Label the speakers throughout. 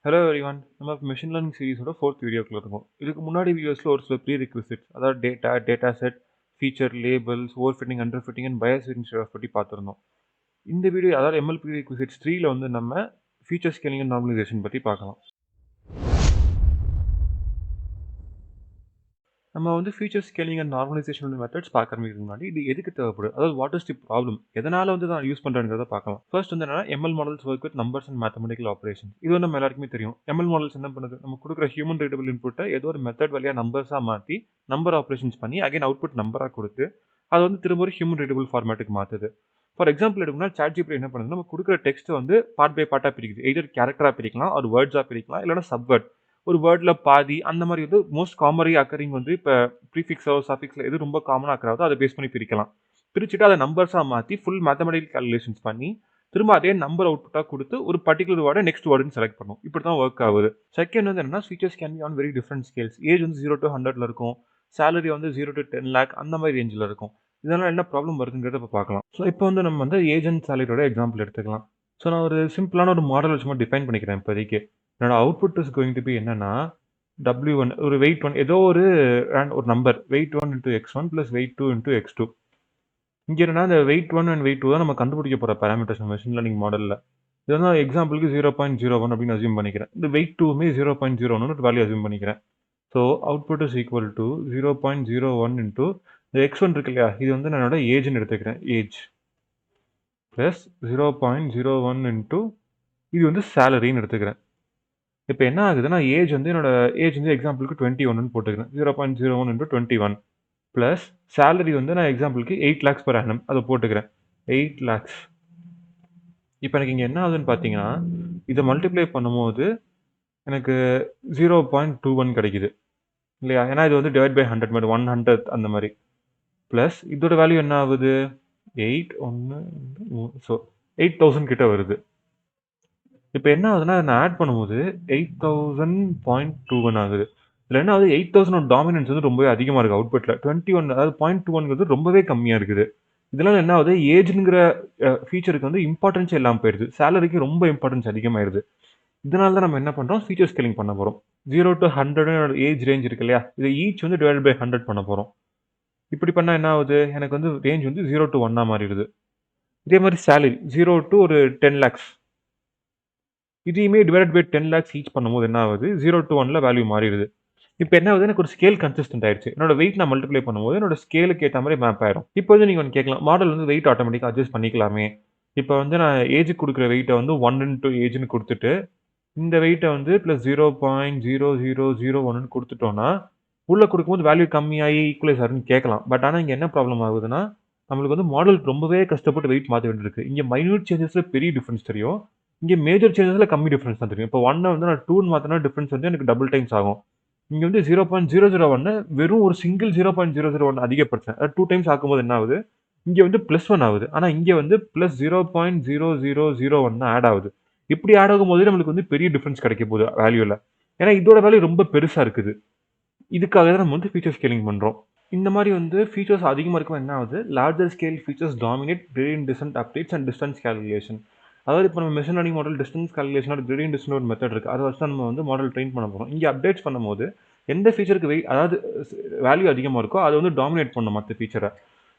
Speaker 1: Hello everyone. நம்ம machine learning சீரிஸோட fourth வீடியோக்குள்ள இருக்கோம். இதுக்கு முன்னாடி வீடியோஸில் ஒரு சில ப்ரீ ரிக்விசிட்ஸ், அதாவது data set, feature, labels, overfitting, underfitting and bias பற்றி பார்த்துருந்தோம். இந்த வீடியோ அதாவது எம்எல் ப்ரீ ரிக்விசிட்ஸ் 3ல வந்து நம்ம ஃபீச்சர் ஸ்கேலிங் அண்ட் நார்மலைசேஷன் பற்றி பார்க்கலாம். நம்ம வந்து feature scaling and normalisation methods பார்க்கறதுக்கு முன்னாடி இது எதுக்கு தேவைப்படுது, அதாவது வாட் இஸ் தி ப்ராப்ளம், எதனால வந்து நான் யூஸ் பண்ணுறேங்கிறத பார்க்கலாம். ஃபர்ஸ்ட் வந்து என்னன்னா ML models work with numbers and mathematical operation. இது வந்து நம்ம எல்லாருக்குமே தெரியும். எம்எல் மாடல்ஸ் என்ன பண்ணுது, நம்ம கொடுக்குற ஹியூமன் ரீடபிள் இன்புட்டை ஏதோ ஒரு மெத்தட் வழியாக நம்பர்ஸாக மாற்றி நம்பர் ஆப்ரேஷன்ஸ் பண்ணி அகைன் அவுட்புட் நம்பராக கொடுத்து அதை வந்து திரும்ப ஒரு ஹியூமன் ரீடபிள் ஃபார்மேட்டுக்கு மாற்றுது. ஃபார் எக்ஸாம்பிள் எடுக்கணும்னா ChatGPT என்ன பண்ணுது, நம்ம கொடுக்குற டெக்ஸ்ட் வந்து பார்ட் பை பார்ட்டாக பிரிக்குது. எதர் கேரக்டராக பிரிக்கலாம், ஒரு வேர்ட்ஸாக பிரிக்கலாம், இல்லைனா சப்வேர்ட் ஒரு வேர்டில் பாதி அந்த மாதிரி வந்து மோஸ்ட் காமனரி அக்கரிங் வந்து இப்போ ப்ரீஃபிக்ஸோ சஃபிக்ஸில் எது ரொம்ப காமனாக இருக்கிறதோ அதை பேஸ் பண்ணி பிரிக்கலாம். பிரிச்சுட்டு அதை நம்பர்ஸாக மாற்றி ஃபுல் மேத்தமெட்டிக்கல் கால்குலேஷன்ஸ் பண்ணி திரும்ப அதே நம்பர் அவுட்புட்டாக கொடுத்து ஒரு பர்டிகுலர் வேர்டை நெக்ஸ்ட் வேர்டுன்னு செலக்ட் பண்ணும். இப்படி தான் ஒர்க் ஆகுது. செகண்ட் வந்து என்னன்னா features can be on very different scales. Age வந்து 0 to 100 இருக்கும், சேலரி வந்து 0 to 10 lakh அந்த மாதிரி ரேஞ்சில் இருக்கும். இதனால் என்ன ப்ராப்ளம் வருதுங்கிறத இப்போ பார்க்கலாம். ஸோ இப்போ வந்து நம்ம வந்து ஏஜ் அண்ட் சேலரியோட எக்ஸாம்பிள் எடுத்துக்கலாம். ஸோ நான் ஒரு சிம்பிளான ஒரு மாடல் வச்சு மட்டும் டிஃபைன் பண்ணிக்கிறேன் இப்போதைக்கு. என்னோட output is going to be என்னன்னா W1 ஒரு வெயிட் 1 ஏதோ ஒரு number weight 1 into x1 plus weight 2 into x2. இங்கே என்னன்னா இந்த வெயிட் 1 அண்ட் வெயிட் 2 தான் நம்ம கண்டுபிடிக்க போகிற பேராமீட்டர்ஸ் மெஷின் லேர்னிங் மாடலில். இது வந்து எக்ஸாம்பிளுக்கு 0.01 அப்படின்னு அசியூம் பண்ணிக்கிறேன். இந்த வெயிட் 2மே 0.01 வேல்யூ அசியூம் பண்ணிக்கிறேன். So output is equal to 0.01 into இந்த x1 இருக்கு இல்லையா, இது வந்து நான் என்னோட ஏஜ்னு எடுத்துக்கிறேன், ஏஜ் ப்ளஸ் 0.01 இன்டூ இது வந்து சேலரின்னு எடுத்துக்கிறேன். இப்போ என்ன ஆகுதுன்னா ஏஜ் வந்து என்னோட ஏஜ் வந்து எக்ஸாம்பிளுக்கு 21 போட்டுக்கிறேன். 0.01 இன்டூ 21 ப்ளஸ் சேலரி வந்து நான் எக்ஸாம்பிளுக்கு 8 lakhs per annum அதை போட்டுக்கிறேன். 8 lakhs. இப்போ எனக்கு இங்கே என்ன ஆகுதுன்னு பார்த்தீங்கன்னா இதை மல்டிப்ளை பண்ணும்போது எனக்கு 0.21 கிடைக்குது இல்லையா, ஏன்னா இது வந்து டிவைட் பை 100 மாதிரி 100 அந்த மாதிரி. ப்ளஸ் இதோட வேல்யூ என்ன ஆகுது, 8 1 ஸோ 8000 கிட்ட வருது. இப்போ என்ன ஆகுதுன்னா நான் ஆட் பண்ணும்போது 8000.21 ஆகுது. இதில் என்ன ஆகுது, 8000 டாமினன்ஸ் வந்து ரொம்பவே அதிகமாக இருக்குது அவுட்புட்டில். 21 அதாவது 0.21ங்கிறது ரொம்பவே கம்மியாக இருக்குது. இதனால் என்ன ஆகுது, ஏஜ்ங்கிற ஃபீச்சருக்கு வந்து இம்பார்ட்டன்ஸ் இல்லாமல் போயிடுது, சேலரிக்கு ரொம்ப இம்பார்ட்டன்ஸ் அதிகமாகிடுது. இதனால தான் நம்ம என்ன பண்ணுறோம், ஃபீச்சர் ஸ்கேலிங் பண்ண போகிறோம். 0 to 100 ஏஜ் ரேஞ்ச் இருக்கு இல்லையா, இதை ஈச் வந்து டிவைட் பை 100 பண்ண போகிறோம். இப்படி பண்ணால் என்ன ஆகுது, எனக்கு வந்து ரேஞ்ச் வந்து 0 to 1 மாறிடுது. இதே மாதிரி சேலரி 0 to ஒரு 10 lakhs, இதையுமே டிவைட் பை 10 lakhs ஈச் பண்ணும்போது என்ன ஆகுது, 0 to 1ல வேல்யூ மாறிடுது. இப்போ என்ன ஆகுது, எனக்கு ஒரு ஸ்கேல் கன்சிஸ்டன்ட் ஆயிடுச்சு. என்னோட வெயிட் நான் மல்டிப்ளை பண்ணும்போது என்னோட ஸ்கேலுக்கு ஏற்ற மாதிரி மேப் ஆயிடும். இப்போ வந்து நீங்கள் ஒன்று கேட்கலாம், மாடல் வந்து வெயிட் ஆட்டோமேட்டிக்காக அட்ஜஸ்ட் பண்ணிக்கலாமே. இப்போ வந்து நான் ஏஜுக்கு கொடுக்குற வெயிட்டை வந்து 1 இன்டூ ஏஜ்னு கொடுத்துட்டு இந்த வெயிட்டை வந்து ப்ளஸ் 0.0001ன்னு கொடுத்துட்டோன்னா உள்ளே கொடுக்கும்போது வேல்யூ கம்மியாகி ஈக்குவலைஸ் ஆகுதுன்னு கேட்கலாம். பட் ஆனால் இங்கே என்ன ப்ராப்ளம் ஆகுதுன்னா நம்மளுக்கு வந்து மாடல் ரொம்பவே கஷ்டப்பட்டு வெயிட் மாற்ற வேண்டியிருக்கு. இங்கே மைன்யூட் சேஞ்சஸில் பெரிய டிஃப்ரென்ஸ் தெரியும், இங்கே மேஜர் சேஞ்சஸில் கம்மி டிஃப்ரென்ஸ் தான் தெரியும். இப்போ 1 வந்து நான் 2ன்னு மாற்றினா டிஃப்ரென்ஸ் வந்து எனக்கு டபுள் டைம்ஸ் ஆகும். இங்கே வந்து 0.001 வெறும் ஒரு சிங்கிள் 0.001 அதிகப்படுத்தேன், அது 2 டைம்ஸ் ஆக்கும்போது என்ன ஆகுது, இங்கே வந்து +1 ஆகுது. ஆனால் இங்கே வந்து ப்ளஸ் 0.0001 ஆட் ஆகுது. இப்படி ஆட் ஆகும்போது நம்மளுக்கு வந்து பெரிய டிஃப்ரென்ஸ் கிடைக்க போகுது வேல்யூவில், ஏன்னா இதோட வேல்யூ ரொம்ப பெருசாக இருக்குது. இதுக்காக தான் நம்ம வந்து ஃபீச்சர் ஸ்கேலிங் பண்ணுறோம். இந்த மாதிரி வந்து ஃபீச்சர்ஸ் அதிகமாக இருக்கும் என்ன ஆகுது, larger scale features dominate gradient descent updates and distance calculation. அதாவது இப்போ நம்ம மெஷின் லேர்னிங் மாடல் டிஸ்டன்ஸ் கால்குலேஷனோட கிரேடியன்ட் டிசன்ட் ஒரு மெத்தட் இருக்குது, அதை வச்சு தான் நம்ம வந்து மாடல் ட்ரெயின் பண்ண போகிறோம். இங்கே அப்டேட்ஸ் பண்ணும்போது எந்த ஃபீச்சருக்கு அதாவது வேல்யூ அதிகமாக இருக்கோ அதை வந்து டாமினேட் பண்ணும் மற்ற ஃபீச்சரை.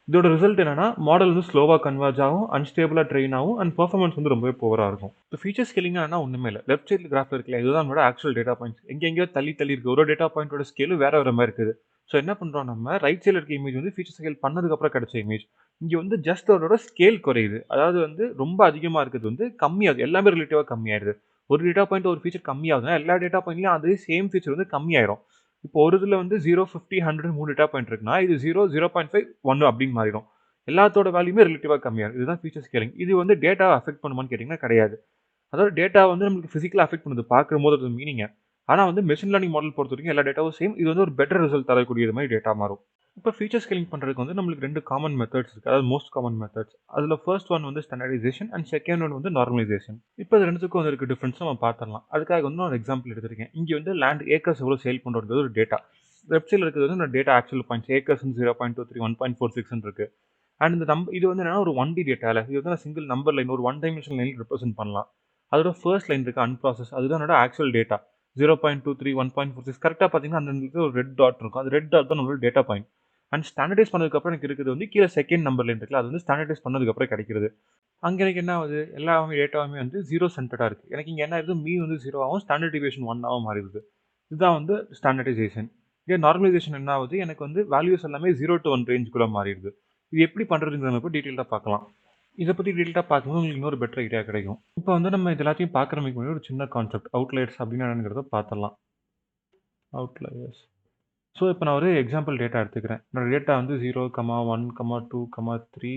Speaker 1: இதோட ரிசல்ட் என்னன்னா மாடல் வந்து ஸ்லோவாக கன்வர்ஜ் ஆகும், அன்ஸ்டேபிளாக ட்ரெயின் ஆகும், அண்ட் பர்ஃபார்மன்ஸ் வந்து ரொம்பவே புவராக இருக்கும். இப்போ ஃபீச்சர் ஸ்கேலிங் ஆனால் ஒன்றுமே இல்லை, லெஃப்ட் சைடில் கிராஃபில் இருக்குல்ல, இதுதான் நம்மளோட ஆக்சுவல் டேட்டா பாயிண்ட்ஸ். எங்கெங்கேயோ தள்ளி தள்ளி இருக்குது, ஒரு டேட்டா பாயிண்டோட ஸ்கேலும் வேற வேற மாதிரி இருக்குது. ஸோ என்ன பண்ணுறோம், நம்ம ரைட் சைடில் இருக்க இமேஜ் வந்து ஃபீச்சர் ஸ்கேல் பண்ணதுக்கப்புறம் கிடைச்ச இமேஜ். இங்கே வந்து ஜஸ்ட் அதோட ஸ்கேல் குறையுது, அதாவது வந்து ரொம்ப அதிகமாக இருக்குது வந்து கம்மியாகுது, எல்லாமே ரிலேட்டிவாக கம்மியாயிருது. ஒரு டேட்டா பாயிண்ட் ஒரு ஃபீச்சர் கம்மியாகுதுன்னா எல்லா டேட்டா பாயிண்ட்லையும் அதே சேம் ஃபீச்சர் வந்து கம்மியாயிரும். இப்போ ஒரு இதில் வந்து 0 50 100 3 டேட்டா பாயிண்ட் இருக்குன்னா இது 0 0.5 1 அப்படின்னு மாறிடும். எல்லாத்தோட வேல்யூமே ரிலேட்டிவாக கம்மியாகும். இதுதான் ஃபீச்சர் ஸ்கேலிங். இது வந்து டேட்டாவை அஃபெக்ட் பண்ணுமான்னு கேட்டிங்கன்னா கிடையாது. அதாவது டேட்டா வந்து நமக்கு ஃபிசிக்கலாக அஃபெக்ட் பண்ணுது பார்க்கும் போது அது மீனிங். ஆனால் வந்து மெஷின் லேர்னிங் மாடல் பொறுத்த வரைக்கும் எல்லா டேட்டாவும் சேம், இது வந்து ஒரு பெட்டர் ரிசல்ட் தரக்கூடியது மாதிரி டேட்டா மாறும். இப்போ ஃபீச்சர் ஸ்கேலிங் பண்ணுறதுக்கு வந்து நம்மளுக்கு 2 காமன் மெத்தட்ஸ் இருக்குது, அதாவது மோஸ்ட் காமன் மெத்தட்ஸ். அதில் ஃபர்ஸ்ட் ஒன் வந்து ஸ்டாண்டர்டைசேஷன் அண்ட் செகண்ட் ஒன் வந்து நார்மலைசேஷன். இப்போ இது ரெண்டுத்துக்கும் வந்து இருக்க டிஃப்ரென்ஸ் நம்ம பார்த்துடலாம். அதுக்காக வந்து நான் ஒரு எக்ஸாம்பிள் எடுத்திருக்கேன். இங்கே வந்து லேண்ட் ஏக்கர்ஸ் எவ்வளோ சேல் பண்ணுறது ஒரு டேட்டா. வெப்சைட்டில் இருக்கிறது வந்து நான் டேட்டா ஆக்சுவல் பாயிண்ட்ஸ் ஏக்கர்ஸ் 0.23 1.46 இருக்கு. அண்ட் இந்த இது வந்து என்னன்னா ஒரு 1D டேட்டாவில் இது வந்து நான் சிங்கிள் நம்பர் லைன் ஒரு 1 டைமென்ஷனல் லைன் ரெப்ரசென்ட் பண்ணலாம். அதோட ஃபர்ஸ்ட் லைன் இருக்கு அன்ப்ராசஸ், அதுதான் என்னோட ஆக்சுவல் டேட்டா. 0.23, 1.46 கரெக்ட்டா பார்த்தீங்கன்னா, அந்த இடத்துல ஒரு ரெட் டாட் இருக்கும். அந்த ரெட் டாட் தான் நம்மளோட டேட்டா பாயிண்ட். அண்ட் ஸ்டாண்டர்டைஸ் பண்ணதுக்கப்புறம் எனக்கு இருக்கிறது வந்து கீழ செகண்ட் நம்பர் லைன் இருக்குல்ல, அது வந்து ஸ்டாண்டர்டைஸ் பண்ணதுக்கப்புறம் கிடைக்கிறது. அங்க எனக்கு என்ன ஆகுது, எல்லாமே டேட்டாவுமே வந்து 0 சென்டர்டா இருக்கு. எனக்கு இங்க என்ன ஆயிருது, மீன் வந்து 0 ஆவும், ஸ்டாண்டர்ட் டிவியேஷன் 1 ஆவும் மாறிடுது. இதுதான் வந்து ஸ்டாண்டர்டைசேஷன். இதே நார்மலைசேஷன் என்ன ஆகுது, எனக்கு வந்து வேல்யூஸ் எல்லாமே 0 to 1 ரேஞ்சுக்குள்ள மாறிடுது. இது எப்படி பண்றதுங்கிறத நம்ம இப்ப டீட்டெயில்டா பார்க்கலாம். இத பத்தி டீட்டெயில்டா பார்க்கும்போது உங்களுக்கு இன்னொரு பெட்டர் ஐடியா கிடைக்கும். இப்போ வந்து நம்ம இது எல்லாத்தையும் பார்க்கறதுக்கு முன்னாடி ஒரு சின்ன கான்செப்ட் அவுட்லயர்ஸ் அப்படின்னா என்னங்கிறத பார்த்துடலாம். அவுட்லயர்ஸ். ஸோ இப்போ நான் ஒரு எக்ஸாம்பிள் டேட்டா எடுத்துக்கிறேன். என்னோட டேட்டா வந்து 0, 1, 2, 3,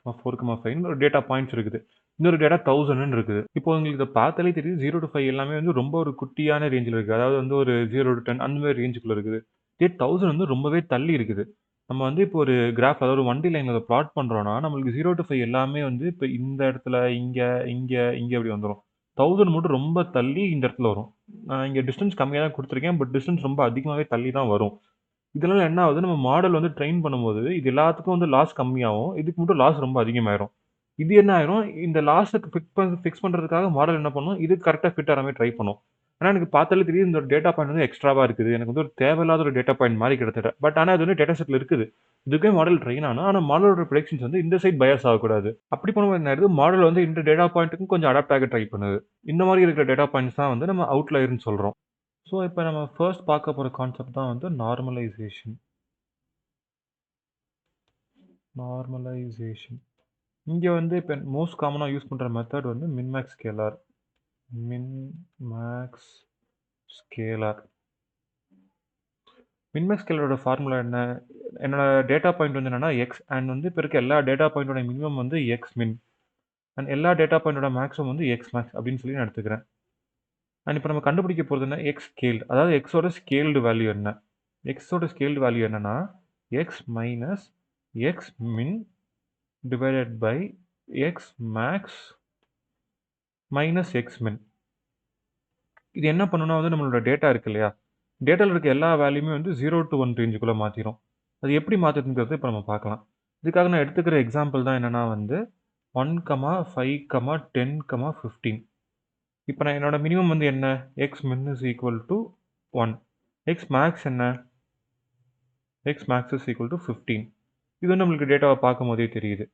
Speaker 1: 4, 5 ஒரு டேட்டா பாயிண்ட்ஸ் இருக்குது. இன்னொரு டேட்டா 1000ன்னு இருக்குது. இப்போ உங்களுக்கு இத பார்த்தாலே தெரியுது 0 to 5 எல்லாமே வந்து ரொம்ப ஒரு குட்டியான ரேஞ்சில இருக்கு. அதாவது வந்து ஒரு 0 to 10 அந்த மாரி ரேஞ்சுக்குள்ள இருக்குது. இதே 1000 வந்து ரொம்பவே தள்ளி இருக்குது. நம்ம வந்து இப்போ ஒரு கிராஃப் அதாவது ஒரு 1D லைன்ல அத பிளாட் பண்றோம்னா, நம்மளுக்கு 0 to 5 எல்லாமே வந்து இப்ப இந்த இடத்துல, இங்க, இங்க, இங்க இப்படி வந்துரும். 1000 மட்டும் ரொம்ப தள்ளி இந்த இடத்துல வரும். நான் இங்க டிஸ்டன்ஸ் கம்மியா தான் குடுத்துருக்கேன். பட் டிஸ்டன்ஸ் ரொம்ப அதிகமாவே தள்ளி தான் வரும். இதனால என்ன ஆகுது, நம்ம மாடல் வந்து ட்ரெயின் பண்ணும்போது, இது எல்லாத்துக்கும் வந்து லாஸ் கம்மியாவும், இதுக்கு மட்டும் லாஸ் ரொம்ப அதிகமாயிரும். இது என்ன ஆயிரும், இந்த லாஸ ஃபிக்ஸ் பண்றதுக்காக மாடல் என்ன பண்ணும், இதுக்கு கரெக்ட்டா ஃபிட் ஆற மாரி ட்ரை பண்ணும். ஆனா எனக்கு பார்த்தாலே தெரியுது, இந்த டேட்டா பாயிண்ட் வந்து எக்ஸ்ட்ராவா இருக்குது. எனக்கு வந்து ஒரு தேவையில்லாத ஒரு டேட்டா பாயிண்ட் மாரி கிட்டத்தட்ட. பட் ஆனா அது வந்து டேட்டா செட்ல இருக்குது. இதுக்கே மாடல் ட்ரெயின் ஆனா, ஆனா மாடலோட ப்ரெடிக்ஷன்ஸ் வந்து இந்த சைட் பயாஸ் ஆகக்கூடாது. அப்படி பண்ணும்போது என்ன ஆயிடுது, மாடல் வந்து இந்த டேட்டா பாயிண்ட்டுக்கும் கொஞ்சம் அடாப்ட் ஆக ட்ரை பண்ணுது. இந்த மாரி இருக்கிற டேட்டா பாயிண்ட்ஸ் தான் வந்து நம்ம அவுட்லயர்ன்னு சொல்றோம். ஸோ, இப்ப நம்ம ஃபர்ஸ்ட் பார்க்க போற கான்செப்ட் தான் வந்து நார்மலைசேஷன். நார்மலைசேஷன். இங்க வந்து இப்ப மோஸ்ட் காமனா யூஸ் பண்ற மெத்தட் வந்து min max scaler. Min max scaler. Min max ஸ்கேலரோட ஃபார்முலா என்ன? என்னோட டேட்டா பாயிண்ட் வந்து என்னன்னா எக்ஸ் அண்ட் வந்து இப்ப இருக்க எல்லா டேட்டா பாயிண்டோட மினிமம் வந்து எக்ஸ் மின். அண்ட் எல்லா டேட்டா பாயிண்டோட மேக்ஸிமம் வந்து எக்ஸ் மேக்ஸ் அப்படின்னு சொல்லி நான் எடுத்துக்கிறேன். அண்ட் இப்ப நம்ம கண்டுபிடிக்க போறது என்ன? X scaled. அதாவது எக்ஸோட ஸ்கேல்டு வேல்யூ என்ன? எக்ஸோட ஸ்கேல்டு வேல்யூ என்னன்னா, x minus x min divided by x max minus x min. இது என்ன பண்ணும்னா வந்து நம்மளோட டேட்டா இருக்கு இல்லையா? டேட்டால இருக்க எல்லா வேல்யூமே வந்து 0 to 1 ரேஞ்சுக்குள்ள மாத்திரும். அது எப்படி மாத்துதுங்கிறத இப்ப நம்ம பார்க்கலாம். இதுக்காக நான் எடுத்துக்கிற எக்ஸாம்பிள் தான் என்னன்னா வந்து 1, 5, 10, 15. இப்ப நான் என்னோட மினிமம் வந்து என்ன? X min is equal to 1. X max என்ன? X max is equal to 15. இது வந்து நம்மளுக்கு டேட்டாவ பார்க்கும்போதே தெரியுது.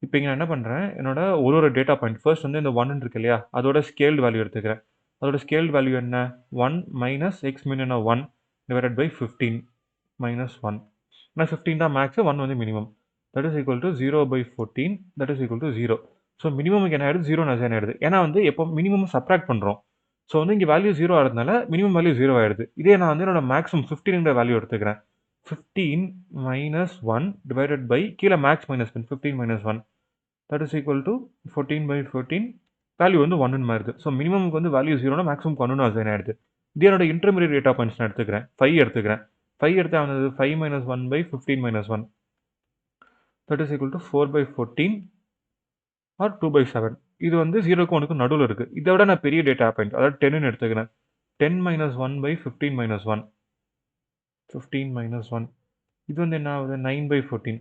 Speaker 1: இப்ப இங்க நான் என்ன பண்றேன், என்னோட ஒரு டேட்டா பாயிண்ட் ஃபர்ஸ்ட் வந்து இந்த 1 இருக்கு இல்லையா? அதோட ஸ்கேல்டு வேல்யூ எடுத்துக்கிறேன். அதோட ஸ்கேல்டு வேல்யூ என்ன? 1 மைனஸ் எக்ஸ் மின் என்ன 1 டிவைடட் பை 15 மைனஸ் 1. ஏன்னா 15 தான் மேக்ஸ், 1 வந்து minimum. That is equal to 0/14 that is equal to 0. So மினிமமுக்கு என்ன ஆயிடுது? 0 அசைன் ஆயிடுது. ஏன்னா வந்து எப்போ மினிமம் சப்ட்ராக்ட் பண்றோம். ஸோ வந்து இங்க வேல்யூ 0 ஆகிறதுனால மினிமம் வேல்யூ 0 ஆயிடுது. இதே நான் வந்து என்னோட மேக்ஸிமம் 15ங்கிற வேல்யூ எடுத்துக்கிறேன். 15 மைனஸ் 1 டிவைடட் பை கீழ maths minus 15 minus 1 that is equal to 14/14 value வந்து 1ன்னு மாறுது. ஸோ மினிமமுக்கு வந்து வேல்யூ 0னா மேக்ஸிமம் 1ன்னு அசைன் ஆயிடுது. இது என்னோட இன்டர்மீடியட் டேட்டா பாயிண்ட்ஸ் நான் எடுத்துக்கிறேன். 5 எடுத்துக்கிறேன். 5 எடுத்தா வந்தது 5 minus 1/15 minus 1 that is equal to 4/14 or 2/7. இது வந்து 0க்கும் 1க்கும் நடுவுல இருக்கு. இதை விட நான் பெரிய டேட்டா பாயிண்ட் அதாவது 10ன்னு எடுத்துக்கிறேன். 10 மைனஸ் 1/15 மைனஸ் 1 15 மைனஸ் 1 இது வந்து என்ன ஆகுது? 9/14.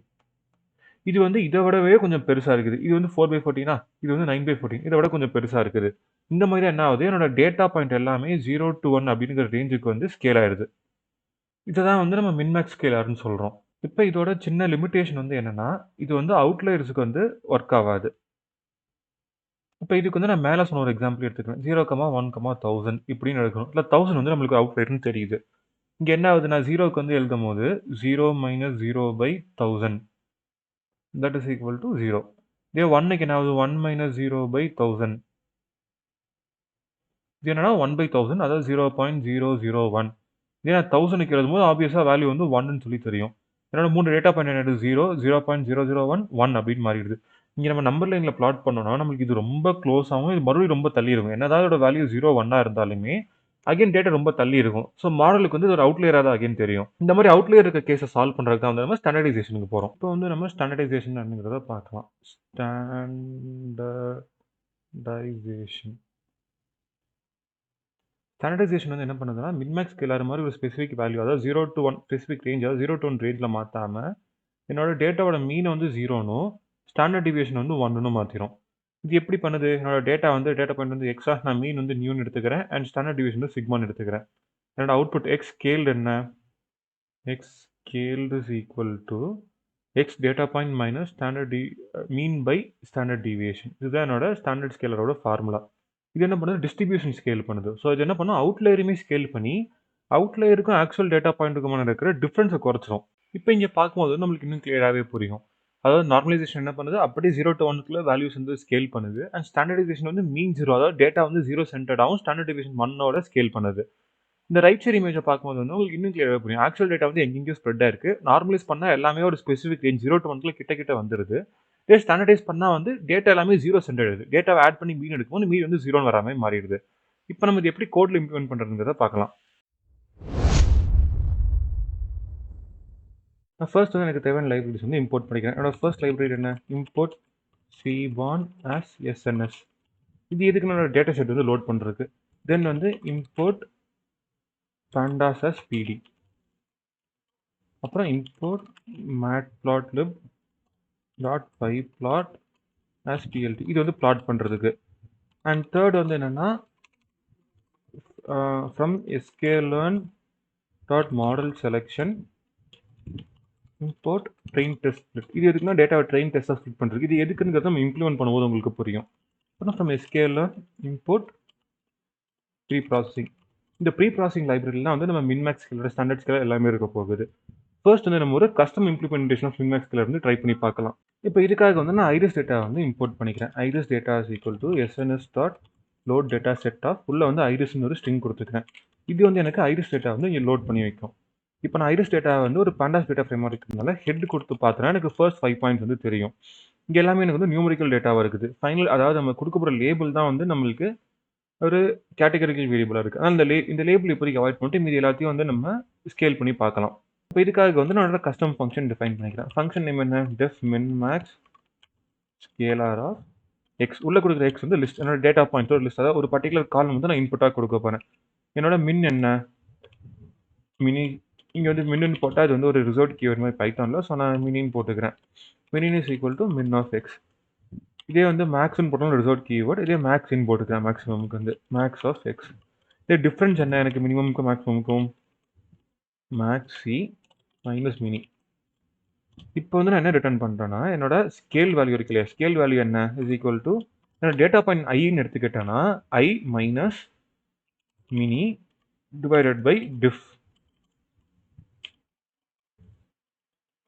Speaker 1: இது வந்து இதை விடவே கொஞ்சம் பெருசா இருக்குது. இது வந்து 4/14 இது வந்து 9/14. இதை விட கொஞ்சம் பெருசா இருக்குது. இந்த மாதிரி என்ன ஆகுது? என்னோட டேட்டா பாயிண்ட் எல்லாமே 0 to 1 அப்படிங்கிற ரேஞ்சுக்கு வந்து ஸ்கேல் ஆயிடுது. இதை வந்து நம்ம மின்மேக்ஸ் ஸ்கேலார்னு சொல்றோம். இப்போ இதோட சின்ன லிமிட்டேஷன் வந்து என்னன்னா, இது வந்து அவுட்லயர்ஸ்க்கு வந்து ஒர்க் ஆகாது. இப்போ இதுக்கு வந்து நான் மேலே சொன்ன ஒரு எக்ஸாம்பிள் எடுத்துக்கிறேன். 0, 1, 1000 இப்படின்னு எடுக்கணும். இல்லை 1000 வந்து நம்மளுக்கு அவுட்லயர்னு தெரியுது. இங்க என்ன ஆகுது? நான் 0க்கு வந்து எழுதும்போது 0 minus 0/1000 that is equal to 0. இதே 1க்கு என்ன ஆகுது? 1 மைனஸ் 0/1000 இது என்னன்னா 1/1000 அதாவது 0.001. இதே நான் 1000க்கு எழுதும்போது ஆப்வியஸா வேல்யூ வந்து 1ன்னு சொல்லி தெரியும். என்னோட 3 டேட்டா பாயிண்ட் என்னது 0, 0.001, 1 அப்படின்னு மாறிடுது. இங்க நம்ம நம்பர் லைன்ல பிளாட் பண்ணோம்னா நம்மளுக்கு இது ரொம்ப க்ளோஸ் ஆகும். இது மறுபடியும் ரொம்ப தள்ளி இருக்கும். என்னதான் இதோட வேல்யூ 0, 1 இருந்தாலுமே அகைன் டேட்டா ரொம்ப தள்ளி இருக்கும். ஸோ மாடலுக்கு வந்து இது ஒரு அவுட்லியரா தான் அகைன் தெரியும். இந்த மாதிரி அவுட்லியர் இருக்க கேஸை சால்வ் பண்றதுக்கு தான் வந்து நம்ம ஸ்டாண்டர்டைசேஷனுக்கு போறோம். இப்போ வந்து நம்ம ஸ்டாண்டர்டைசேஷன் அப்படிங்கிறத பார்க்கலாம். ஸ்டாண்டர்டைசேஷன் ஸ்டாண்டர்டைசேஷன் வந்து என்ன பண்ணுதுன்னா, மின்மேக்ஸ் ஸ்கேலார் மாதிரி ஒரு ஸ்பெசிஃபிக் வேல்யூ அதாவது 0 to 1 ஸ்பெசிஃபிக் ரேஞ்ச் அதாவது 0 to 1 ரேஞ்சில் மாற்றாம என்னோட டேட்டாவோட மீனை வந்து 0னும் ஸ்டாண்டர்ட் டிவியேஷன் வந்து 1ன்னு மாற்றிடும். இது எப்படி பண்ணுது? என்னோட டேட்டா வந்து டேட்டா பாயிண்ட் வந்து எக்ஸா, நான் மீன் வந்து நியூன்னு எடுத்துக்கிறேன் அண்ட் ஸ்டாண்டர்ட் டிவியேஷன் வந்து சிக்மான்னு எடுத்துக்கிறேன். என்னோட அவுட்புட் எக்ஸ் ஸ்கேல்டு என்ன? X scaled is equal to x data point minus mean by standard deviation. இதுதான் என்னோட ஸ்டாண்டர்ட் ஸ்கேலரோட ஃபார்முலா. இது என்ன பண்ணுது? டிஸ்ட்ரிபியூஷன் ஸ்கேல் பண்ணுது. ஸோ இது என்ன பண்ணும்? அவுட்லயரையுமே ஸ்கேல் பண்ணி அவுட்லயருக்கும் ஆக்சுவல் டேட்டா பாயிண்ட்டுக்குமான இருக்கிற டிஃப்ரென்ஸை குறைச்சிரும். இப்போ இங்கே பார்க்கும்போது நம்மளுக்கு இன்னும் கிளியராகவே புரியும். அதாவது நார்மலைசேஷன் என்ன பண்ணுது? அப்படியே 0 to 1க்குள்ள வேல்யூஸ் வந்து ஸ்கேல் பண்ணுது அண்ட் ஸ்டாண்டர்டைசேஷன் வந்து மீன் 0, அதாவது டேட்டா வந்து 0 சென்டர்டாகவும் ஸ்டாண்டர்ட் டிவியேஷன் 1ஓட ஸ்கேல் பண்ணுது. இந்த ரைட் சைடு இமேஜை பார்க்கும்போது வந்து உங்களுக்கு இன்னும் கிளியராக புரியும். ஆக்சுவல் டேட்டா வந்து எங்கெங்கேயும் ஸ்ப்ரெட் ஆயிருக்கு. நார்மலைஸ் பண்ணால் எல்லாமே ஒரு ஸ்பெசிஃபிக் ரேஞ்ச் 0 to 1க்குள்ள கிட்ட கிட்ட வந்துருது. இதே ஸ்டாண்டர்டைஸ் பண்ணால் வந்து டேட்டா எல்லாமே 0 சென்டர் எடுது. டேட்டாவை ஆட் பண்ணி மீன் எடுக்கும்போது மீன் வந்து 0ன்னு வர மாதிரி மாறிடுது. இப்போ நம்ம இது எப்படி கோட்ல இம்ப்ளிமெண்ட் பண்ணுறதுங்கிறத பார்க்கலாம். நான் ஃபர்ஸ்ட் வந்து எனக்கு தேவையான லைப்ரரிஸ் வந்து இம்போர்ட் பண்ணிக்கிறேன். என்னோட ஃபர்ஸ்ட் லைப்ரரி என்ன? Import cborn as sns. இது எதுக்கு நான் டேட்டா செட் வந்து லோட் பண்ணுறதுக்கு. தென் வந்து இம்போர்ட் pandas as pd. அப்புறம் import matplotlib dot pyplot as plt. இது வந்து பிளாட் பண்ணுறதுக்கு. அண்ட் தேர்ட் வந்து என்னென்னா from sklearn dot model selection import train test split. இது எதுக்குன்னா டேட்டாவை ட்ரெயின் டெஸ்ட்டாக ஸ்பிளிட் பண்ணுறது. இது எதுக்குங்கிறத நம்ம இம்ப்ளிமெண்ட் பண்ணும்போது உங்களுக்கு புரியும். அப்புறம் from sklearn import preprocessing. இந்த ப்ரீ ப்ராசஸிங் லைப்ரரிலாம் வந்து நம்ம மின்மேக்ஸ் ஸ்கேலோட ஸ்டாண்டர்ட் ஸ்கேலர் எல்லாமே இருக்க போகுது. ஃபர்ஸ்ட் வந்து நம்ம ஒரு custom implementation of min max scaler வந்து ட்ரை பண்ணி பார்க்கலாம். இப்போ இதுக்காக வந்து நான் ஐரிஸ் டேட்டா வந்து இம்போர்ட் பண்ணிக்கிறேன். Iris data is equal to sns dot load data set of உள்ள வந்து ஐரிஸ்னு ஒரு ஸ்ட்ரிங் கொடுத்துக்கிறேன். இது வந்து எனக்கு ஐரிஸ் டேட்டா வந்து இங்கே லோட் பண்ணி வைக்கும். இப்போ நான் ஐரிஸ் டேட்டா வந்து ஒரு pandas டேட்டா ஃப்ரேம் இருக்கிறதுனால ஹெட் கொடுத்து பார்த்தேன்னா எனக்கு ஃபர்ஸ்ட் 5 பாயிண்ட்ஸ் வந்து தெரியும். இங்கே எல்லாமே எனக்கு வந்து நியூமரிக்கல் டேட்டாவாக இருக்குது. ஃபைனல் அதாவது நம்ம கொடுக்க போகிற லேபிள் தான் வந்து நம்மளுக்கு ஒரு கேட்டகரிக்கல் வேரியபிளாக இருக்குது. அதனால் இந்த லேபிள் இப்போதைக்கு அவாய்ட் பண்ணிட்டு மீதி எல்லாத்தையும் வந்து நம்ம ஸ்கேல் பண்ணி பார்க்கலாம். இப்போ இதுக்காக வந்து நான் கஸ்டம் ஃபங்க்ஷன் டிஃபைன் பண்ணிக்கிறேன். ஃபங்க்ஷன் நேம் என்ன? def min max scalar of x. உள்ள கொடுக்குற x வந்து லிஸ்ட், என்னோட டேட்டா பாயிண்ட் ஒரு லிஸ்ட், அதாவது ஒரு பர்டிகுலர் காலம் வந்து நான் இன்புட்டாக கொடுக்க போகிறேன். என்னோட மின் என்ன? மினி. இங்கே வந்து மின்னு போட்டால் அது வந்து ஒரு ரிசல்ட் கீவேர்ட் மாதிரி பைத்தானில். ஸோ நான் மினின்னு போட்டுக்கிறேன். மினின் is equal to min of x. இதே வந்து மேக்ஸ்ன்னு போட்டாலும் ரிசல்ட் கீவேர்ட். இதே மேக்ஸ்ன்னு போட்டுக்கிறேன். மேக்ஸிமமுக்கு வந்து மேக்ஸ் ஆஃப் எக்ஸ். இதே டிஃப்ரென்ஸ் என்ன எனக்கு மினிமமுக்கும் மேக்ஸிமமுக்கும்? மேக்ஸ் சி மைனஸ் மினி. இப்போ வந்து நான் என்ன ரிட்டர்ன் பண்ணுறேன்னா என்னோட ஸ்கேல் வேல்யூ இருக்கு இல்லையா, ஸ்கேல் வேல்யூ என்ன இஸ் ஈக்குவல் டு என்னோட டேட்டா பாயிண்ட் ஐன்னு எடுத்துக்கிட்டேன்னா i minus min divided by diff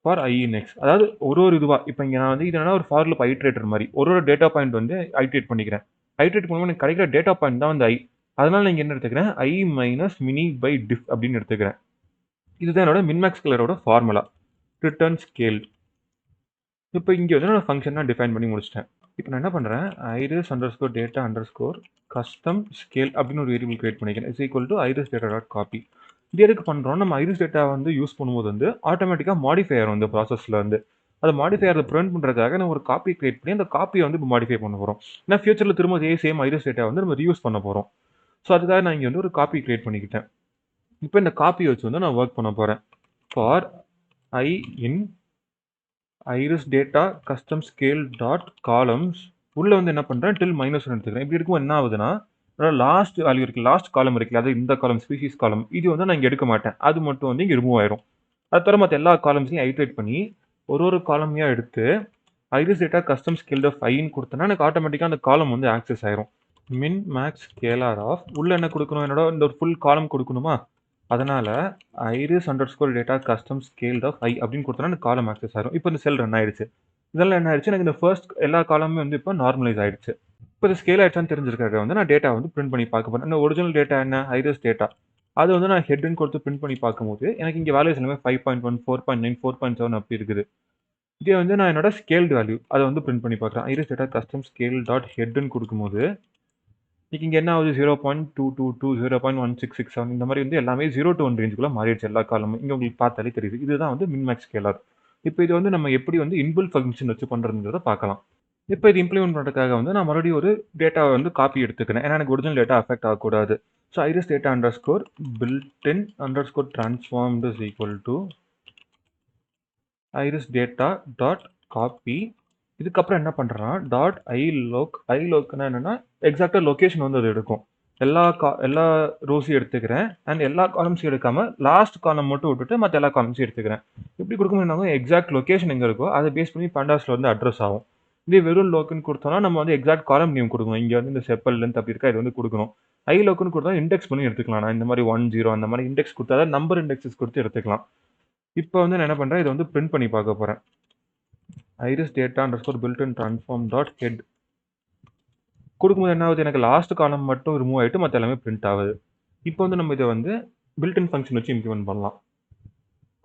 Speaker 1: for i in x. அதாவது ஒரு இதுவாக இப்போ இங்கே நான் வந்து இது என்ன ஒரு ஃபார் லூப் ஐட்ரேட்டர் மாதிரி ஒரு டேட்டா பாயிண்ட் வந்து ஐட்ரேட் பண்ணிக்கிறேன். ஐட்ரேட் பண்ணும்போது எனக்கு கிடைக்கிற டேட்டா பாயிண்ட் தான் வந்து ஐ. அதனால நான் இங்கே என்ன எடுத்துக்கிறேன்? ஐ மைனஸ் மினி பை டிஃப் அப்படின்னு எடுத்துக்கிறேன். இதுதான் என்னோட மின்மேக்ஸ் ஸ்கேலரோட ஃபார்முலா, ரிட்டர்ன் ஸ்கேல். இப்போ இங்கே வந்து நான் ஃபங்க்ஷன் நான் டிஃபைன் பண்ணி முடிச்சிட்டேன். இப்போ நான் என்ன பண்ணுறேன்? Iris underscore data underscore custom scale அப்படின்னு ஒரு வேரியபிள் கிரியேட் பண்ணிக்கிறேன். Is equal to iris data dot copy. இது எதுக்கு பண்ணுறோம்? நம்ம ஐரிஸ் டேட்டா வந்து யூஸ் பண்ணும்போது வந்து ஆட்டோமேட்டிக்காக மாடிஃபை ஆகும் இந்த ப்ராசஸில் வந்து. அதை மாடிஃபை ஆகிறத ப்ரிவென்ட் பண்ணுறதுக்காக நம்ம ஒரு காப்பி கிரியேட் பண்ணி அந்த காப்பியை வந்து இப்போ மாடிஃபை பண்ண போகிறோம். ஏன்னா ஃபியூச்சரில் திரும்ப சேம் ஐரிஸ் டேட்டா வந்து நம்ம ரீயூஸ் பண்ண போகிறோம். ஸோ அதுக்காக நான் இங்கே வந்து ஒரு காப்பி கிரியேட் பண்ணிக்கிட்டேன். இப்போ இந்த காப்பி வச்சு வந்து நான் ஒர்க் பண்ண போகிறேன். For i in iris data custom scale dot columns உள்ள வந்து என்ன பண்ணுறேன்? டில் -1 எடுத்துக்கிறேன். இப்படி இருக்கும் என்ன ஆகுதுன்னா லாஸ்ட் வேல்யூ இருக்கு, லாஸ்ட் காலம் இருக்குல்ல, அது இந்த காலம் ஸ்பீஷிஸ் காலம், இது வந்து நான் இங்கே எடுக்க மாட்டேன். அது மட்டும் வந்து இங்கே ரிமூவ் ஆயிரும். அது தவிர மற்ற எல்லா காலம்ஸையும் ஐட்ரேட் பண்ணி ஒரு காலமையாக எடுத்து iris data custom scale of ஐன்னு கொடுத்தேன்னா எனக்கு ஆட்டோமேட்டிக்காக அந்த காலம் வந்து ஆக்சஸ் ஆயிரும். மின் மேக்ஸ் ஸ்கேலார் ஆஃப் உள்ள என்ன கொடுக்கணும்? என்னோட இந்த ஒரு ஃபுல் காலம் கொடுக்கணுமா? அதனால iris underscore data custom scale of i அப்படின்னு கொடுத்தோன்னா எனக்கு காலம் ஆக்சஸ் ஆயிரும். இப்போ இந்த செல் ரன் ஆயிடுச்சு. இதெல்லாம் என்ன ஆயிடுச்சு? எனக்கு இந்த ஃபர்ஸ்ட் எல்லா காலமுமே வந்து இப்போ நார்மலைஸ் ஆயிடுச்சு. இப்போ இது ஸ்கேல் ஆயிடுச்சான்னு தெரிஞ்சிருக்காக வந்து நான் டேட்டா வந்து பிரிண்ட் பண்ணி பார்க்க போறேன். ஒரிஜினல் டேட்டா என்ன? Iris data. அது வந்து நான் ஹெட்னு கொடுத்து பிரிண்ட் பண்ணி பார்க்கும்போது எனக்கு இங்கே வேல்யூஸ் எல்லாமே 5.1, 4.9, 4.7 அப்படி இருக்குது. இதே வந்து நான் என்னோட ஸ்கேல்டு வேல்யூ அதை வந்து பிரிண்ட் பண்ணி பார்க்குறேன். Iris data custom scale dot ஹெட்னு கொடுக்கும்போது இங்கே என்ன ஆகுது? 0.222, 0.1667 இந்த மாதிரி வந்து எல்லாமே 0 to 1 ரேஞ்சுக்குள்ள மாறிடுச்சு எல்லா காலமும். இங்கே உங்களுக்கு பார்த்தாலே தெரியுது. இதுதான் வந்து மின்மேக்ஸ் ஸ்கேலார். இப்போ இது வந்து நம்ம எப்படி வந்து இன்பில்ட் ஃபங்க்ஷன் வச்சு பண்ணுறதுங்கிறத பார்க்கலாம். இப்போ இது இம்ப்ளிமெண்ட் பண்ணுறதுக்காக வந்து நான் மறுபடியும் ஒரு டேட்டாவை வந்து காப்பி எடுத்துக்கிறேன். ஏன்னா எனக்கு ஒரிஜினல் டேட்டா அஃபெக்ட் ஆகக்கூடாது. So iris data underscore built in underscore transformed is equal to iris data dot copy இதுக்கப்புறம் என்ன பண்றேன்னா, டாட் ஐலோக்னா என்னன்னா, எக்ஸாக்ட்டா லொகேஷன் வந்து அது எடுக்கும். எல்லா ரோஸையும் எடுத்துக்கிறேன். அண்ட் எல்லா காலம்ஸையும் எடுக்காம, லாஸ்ட் காலம் மட்டும் விட்டுட்டு மத்த எல்லா காலம்ஸையும் எடுத்துக்கிறேன். இப்படி குடுக்கும்போது என்ன ஆகும், எக்ஸாக்ட் லொகேஷன் எங்க இருக்கோ, அத பேஸ் பண்ணி பாண்டாஸ்ல வந்து அட்ரஸ் ஆகும். இதே வெறும் லோக்குன்னு குடுத்தோம்னா, நம்ம வந்து எக்ஸாக்ட் காலம் நேம் குடுக்கணும். இங்க வந்து இந்த செப்பல் லென்த் அப்படி இருக்கா, இது வந்து குடுக்கணும். ஐலோக்குன்னு குடுத்தா இண்டெக்ஸ் பண்ணி எடுத்துக்கலாம். நான் இந்த மாரி 1, 0 அந்த மாரி இண்டெக்ஸ் குடுத்தா தான் நம்பர் இண்டெக்ஸஸ் குடுத்து எடுத்துக்கலாம். இப்ப வந்து நான் என்ன பண்றேன், இத வந்து பிரிண்ட் பண்ணி பார்க்க போறேன். iris data underscore built-in transform dot head குடுக்கும்போது என்ன ஆகுது, எனக்கு லாஸ்ட் காலம் மட்டும் ரிமூவ் ஆயிட்டு மத்த எல்லாமே பிரிண்ட் ஆகுது. இப்போ வந்து நம்ம இத வந்து பில்ட்-இன் ஃபங்ஷன் வச்சு இம்ப்ளிமெண்ட் பண்ணலாம்.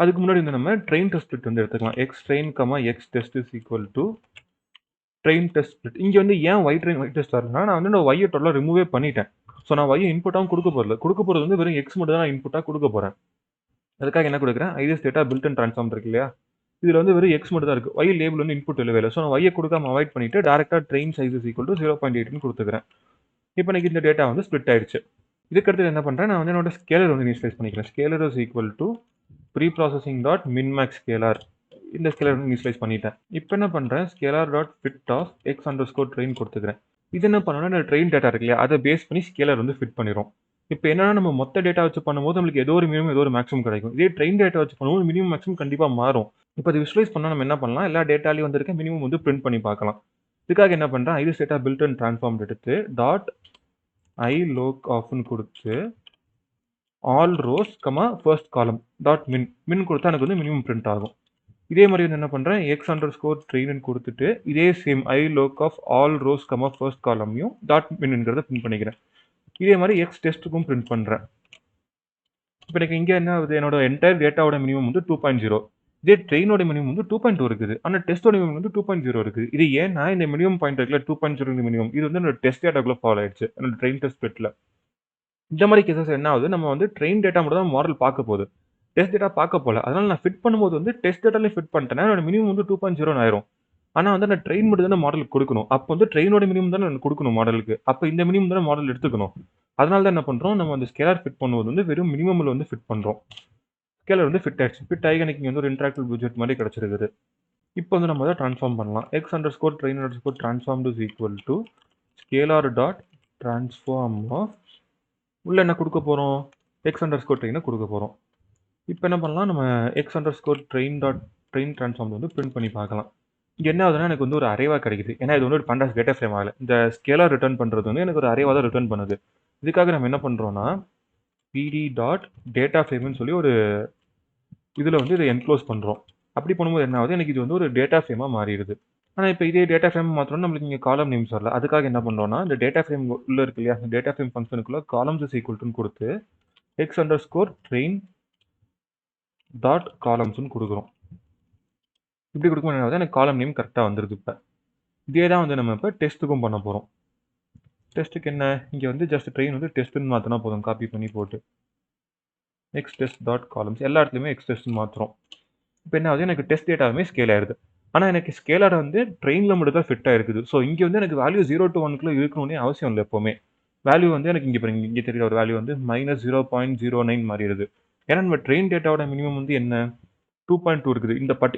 Speaker 1: அதுக்கு முன்னாடி வந்து நம்ம ட்ரெயின் டெஸ்ட் ஸ்பிளிட் வந்து எடுத்துக்கலாம். X train, X test is equal to train test split. இங்க வந்து ஏன் ஒய் ட்ரெயின் ஒய் டெஸ்ட் வருதுன்னா, நான் வந்து ஒய்யை டோட்டலா ரிமூவே பண்ணிட்டேன். ஸோ நான் ஒய்யை இன்புட்டாகவும் கொடுக்க போறதில்ல. கொடுக்க போறது வந்து வெறும் எக்ஸ் மட்டும் தான் நான் இன்புட்டா கொடுக்க போறேன். அதுக்காக என்ன கொடுக்குறேன், ஐரிஸ் டேட்டா பில்ட்-இன் ட்ரான்ஸ்ஃபார்ம் இருக்கு இல்லையா, இதுல வந்து வெறும் எக்ஸ் மட்டும் தான் இருக்கு. ஒய் லேபிள் வந்து இன்புட் இல்லவே இல்லை. ஸோ நான் ஒய்யை கொடுக்காம அவாய்ட் பண்ணிட்டு டேரக்டா train size is equal to 0.8 கொடுத்துக்கிறேன். இப்போ எனக்கு இந்த டேட்டா வந்து ஸ்ப்ளிட் ஆயிடுச்சு. இதுக்கடுத்து என்ன பண்றேன், நான் வந்து என்னோட ஸ்கேலர் வந்து இனிஷியலைஸ் பண்ணிக்கிறேன். Scaler is equal to preprocessing dot min max scaler. இந்த ஸ்கேலர் வந்து இனிஷியலைஸ் பண்ணிட்டேன். இப்போ என்ன பண்றேன், scaler dot fit of x underscore train கொடுத்துக்கிறேன். இது என்ன பண்ணணும்னா, இந்த ட்ரெயின் டேட்டா இருக்கு இல்லையா, அதை பேஸ் பண்ணி ஸ்கேலர் வந்து ஃபிட் பண்ணிடும். இப்போ என்னன்னா, நம்ம மொத்த டேட்டா வச்சு பண்ணும்போது நம்மளுக்கு ஏதோ ஒரு மினிமம் ஏதோ ஒரு மேக்ஸிமம் கிடைக்கும். இதே ட்ரெயின் டேட்டா வச்சு பண்ணும்போது மினிமம் மேக்ஸிமம் கண்டிப்பாக மாறும். இப்போ அது விஷுவலைஸ் பண்ணால் நம்ம என்ன பண்ணலாம், எல்லா டேட்டாலையும் வந்திருக்க மினிமம் வந்து பிரிண்ட் பண்ணி பார்க்கலாம். இதுக்காக என்ன பண்றேன், ஐரிஸ் டேட்டா பில்ட்-இன் ட்ரான்ஸ்ஃபார்ம் எடுத்து டாட் ஐ லோக் ஆஃப்னு கொடுத்து all rows first column dot மின் கொடுத்தா எனக்கு வந்து மினிமம் பிரிண்ட் ஆகும். இதே மாதிரி வந்து என்ன பண்றேன், எக்ஸ் அண்டர் ஸ்கோர் ட்ரெயின் கொடுத்துட்டு இதே same iloc of all rows first காலமையும் டாட் மின்ங்கிறத பிரிண்ட் பண்ணிக்கிறேன். இதே மாதிரி எக்ஸ் டெஸ்ட்டுக்கும் பிரிண்ட் பண்றேன். இப்போ எனக்கு இங்கே என்ன ஆகுது, என்னோட என்டையர் டேட்டாவோட மினிமம் வந்து 2.0. இதே ட்ரெயினோட மினிமம் வந்து 2.2 இருக்குது. ஆனால் டெஸ்டோட மினிமம் வந்து 2.0 இருக்குது. இது ஏன்னா இந்த மினிமம் பாயிண்ட் இருக்குல்ல 2.0 மினிமம், இது வந்து என்னோட டெஸ்ட் டேட்டாக்குள்ள ஃபாலோ ஆயிடுச்சு என்னோட ட்ரெயின் டெஸ்ட் ஸ்பிளிட்ல. இந்த மாதிரி கேசஸ் என்ன ஆகுது, நம்ம வந்து ட்ரெயின் டேட்டா மட்டும் தான் மாடல் பார்க்க போகுது, டெஸ்ட் டேட்டா பார்க்க போல. அதனால நான் ஃபிட் பண்ணும்போது வந்து டெஸ்ட் டேட்டாலே ஃபிட் பண்ணிட்டேன்னா என்னோட மினிமம் வந்து 2.0 ஆயிரும். ஆனால் வந்து நான் ட்ரெயின் மட்டும் தானே மாடலுக்கு கொடுக்கணும். அப்போ வந்து ட்ரெயினோட மினிமம் தானே நான் கொடுக்கணும் மாடலுக்கு. அப்போ இந்த மினிமம் தானே மாடல் எடுத்துக்கணும். அதனால தான் என்ன பண்ணுறோம், நம்ம அந்த ஸ்கேலர் ஃபிட் பண்ணும்போது வந்து வெறும் மினிமமில் வந்து ஃபிட் பண்ணுறோம். ஸ்கேலர் வந்து ஃபிட் ஆயிடுச்சு. ஃபிட் ஆகி எனக்கு இங்கே வந்து ஒரு இன்ட்ராக்டிவ் பட்ஜெட் மாதிரி கிடச்சிருக்குது. இப்போ வந்து நம்ம அதை ட்ரான்ஸ்ஃபார்ம் பண்ணலாம். X underscore train underscore transform is equal to scaler dot transform of உள்ள என்ன கொடுக்க போகிறோம், எக்ஸ் அண்டர் ஸ்கோர் ட்ரெயினை கொடுக்க போகிறோம். இப்போ என்ன பண்ணலாம், நம்ம X underscore train transform வந்து பிரிண்ட் பண்ணி பார்க்கலாம். இங்கே என்ன ஆகுதுன்னா, எனக்கு வந்து ஒரு அரேவாக கிடைக்குது. ஏன்னா இது வந்து ஒரு பண்டாஸ் டேட்டா ஃப்ரேம் ஆகல. இந்த ஸ்கேலார் ரிட்டர்ன் பண்ணுறது வந்து எனக்கு ஒரு அரேவாக தான் ரிட்டர்ன் பண்ணுது. இதுக்காக நம்ம என்ன பண்ணுறோம்னா, பிடி டாட் டேட்டா ஃப்ரேம்னு சொல்லி ஒரு இதில் வந்து இதை என்க்ளோஸ் பண்ணுறோம். அப்படி பண்ணும்போது என்ன ஆகுது, எனக்கு இது வந்து ஒரு டேட்டா ஃப்ரேமாக மாறிடுது. ஆனால் இப்போ இதே டேட்டா ஃப்ரேம் மாத்திரம் நம்மளுக்கு இங்கே காலம் நேம்ஸ் வரல. அதுக்காக என்ன பண்ணுறோம்னா, இந்த டேட்டா ஃப்ரேம் உள்ள இருக்கு இல்லையா, இந்த டேட்டா ஃப்ரேம் ஃபங்க்ஷனுக்குள்ள காலம்ஸ் இஸ் ஈக்குவல் கொடுத்து x underscore train dot காலம்ஸ்னு கொடுக்குறோம். இப்படி கொடுக்கும்போது எனக்கு காலம் நேம் கரெக்டாக வந்துருது. இப்போ இதே தான் வந்து நம்ம இப்போ டெஸ்ட்டுக்கும் பண்ண போகிறோம். டெஸ்ட்டுக்கு என்ன, இங்கே வந்து ஜஸ்ட் ட்ரெயின் வந்து டெஸ்ட்டுன்னு மாற்றினா போதும், காப்பி பண்ணி போட்டு எக்ஸ் டெஸ்ட் டாட் காலம்ஸ் எல்லா இடத்துலையுமே எக்ஸ் டெஸ்ட்னு மாற்றுறோம். இப்போ என்ன ஆகுது, எனக்கு டெஸ்ட் டேட்டாவுமே ஸ்கேல் ஆயிடுது. ஆனால் எனக்கு ஸ்கேலர் வந்து ட்ரெயினில் மட்டும் தான் ஃபிட் ஆயிருக்குது. ஸோ இங்கே வந்து எனக்கு வேல்யூ 0 to 1 இருக்கணும்னே அவசியம் இல்லை. எப்போவுமே வேல்யூ வந்து எனக்கு இங்கே தெரியுற ஒரு வேல்யூ வந்து -0.09 மாறிடுது. ஏன்னா நம்ம ட்ரெயின் டேட்டாவோட மினிமம் வந்து என்ன 2.2 இருக்குது.